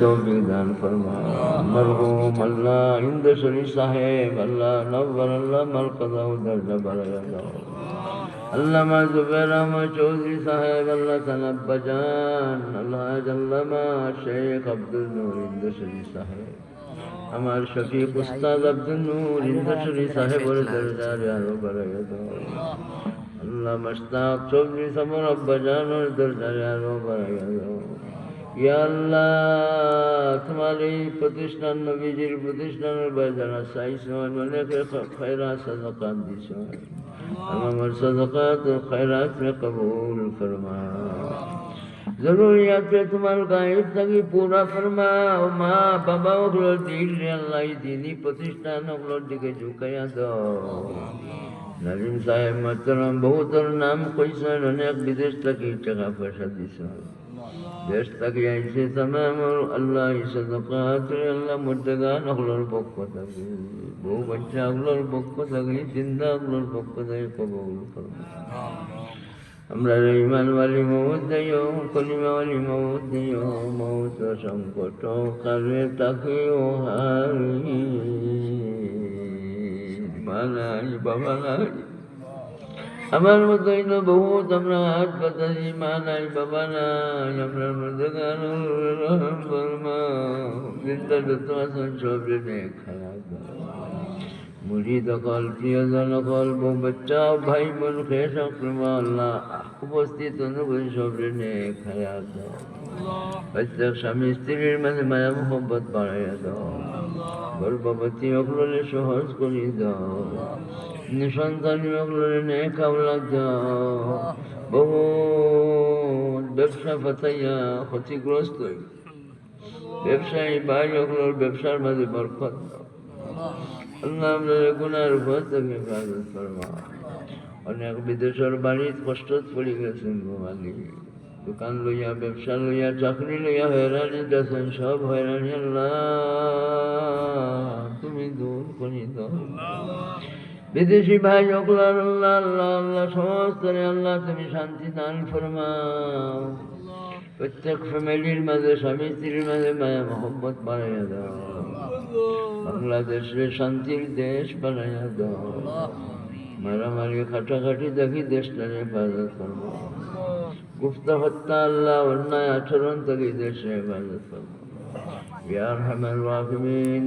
तौफीक दान फरमा। मरहूम अल्लाह इंदशरी साहेब अल्लाह नव्वर अल्लाह मरकज़ा दर्जा बरया दो। अल्लामा जुबैर अहमद चौधरी साहेब अल्लाह तनब्बा जान अल्लाह अल्लामा शेख अब्दुल नूर इंदशरी साहेब हमार शफीक उस्ताद अब्दुल नूर इंदशरी साहेब और दर्जा यारो बरया दो। अल्लाह मश्ताक चौधरी समर अब्बा जान और दर्जा यारो बरया दो। या अल्लाह तुम्हारी प्रतिष्ठान नबीजिर प्रतिष्ठाনের বাজারা চাইছো অনেক খয়রাত সাদাকাত দিছো আমার সাদাকাত ও খয়রাত में कबूल फरमा। जरूरियात तुम्हारे गायब तक पूरा फरमाओ। माँ बाबा ओगलो दिल अल्लाह दीनी प्रतिष्ठान ओगलो दिखे झुकाया दो। नजीम साहेब मोहतरम बहुत नाम কইছেন অনেক বিদেশ থেকে টাকা পয়সা দিছেন দেশ থেকে আইছে तमाम আল্লাহ সাদাকাত আল্লাহ মুর্দাগান ওগলোর পক্ষ থেকে বহু বাচ্চা ওগলোর পক্ষ থেকে জিন্দা ওগলোর পক্ষ থেকে কবুল ফরমা। আমরা ইমান वाली मौत दियो कलिमा वाली मौत दियो मौत संकट काले ताके ओ हारी मानाई बाबा নাই আমার মতো বহুত আমরা হাত পাতাছি মা নাই বাবা নাই আপনার মধ্যে গান ফরমা জিন্দা যত আছেন সব রে খারাপ मुरीद कल प्रियजन कल बो बच्चा भाई मन खेस अल्लाह उपस्थित अनुकूल सबरे ने खाया दो। प्रत्येक स्वामी स्त्री माঝে माया मोहब्बत बाढ़ाया दो। गर्भवती अगलोले सहज करी दो। निसंतानी अगलोले ने खावलाक दो। बहुत ব্যবসা ফাতাইয়া ক্ষতিগ্রস্ত ব্যবসায়ী ভাই অগলোর ব্যবসার মাঝে বরকত দাও। अल्लाह मेरे गुनार बहुत हिफाजत फरमा। अनेक विदेशर बाड़ी कष्ट पड़ी गए माली दुकान लइया व्यवसा लइया चाकरी लइया हैरानी दर्शन सब हैरानी अल्लाह तुम्हें दूर करी दो। विदेशी भाई अल्लाह अल्लाह अल्लाह अल्लाह समस्त अल्लाह तुम्हें शांति दान फरमाओ। प्रत्येक फैमिलीर माঝে स्वामी स्त्रीर माঝে माया मोहब्बत बाढ़ाया दाओ। বাংলাদেশে শান্তির দেশ বানাইয়া দাও। মারামারি খাটাখাটি দেখি দেশটারে হেফাজত করবো। গুপ্ত হত্যা আল্লাহ অন্যায় আচরণ থেকে দেশে হেফাজত করবো। ইয়া আরহামার রাহিমিন।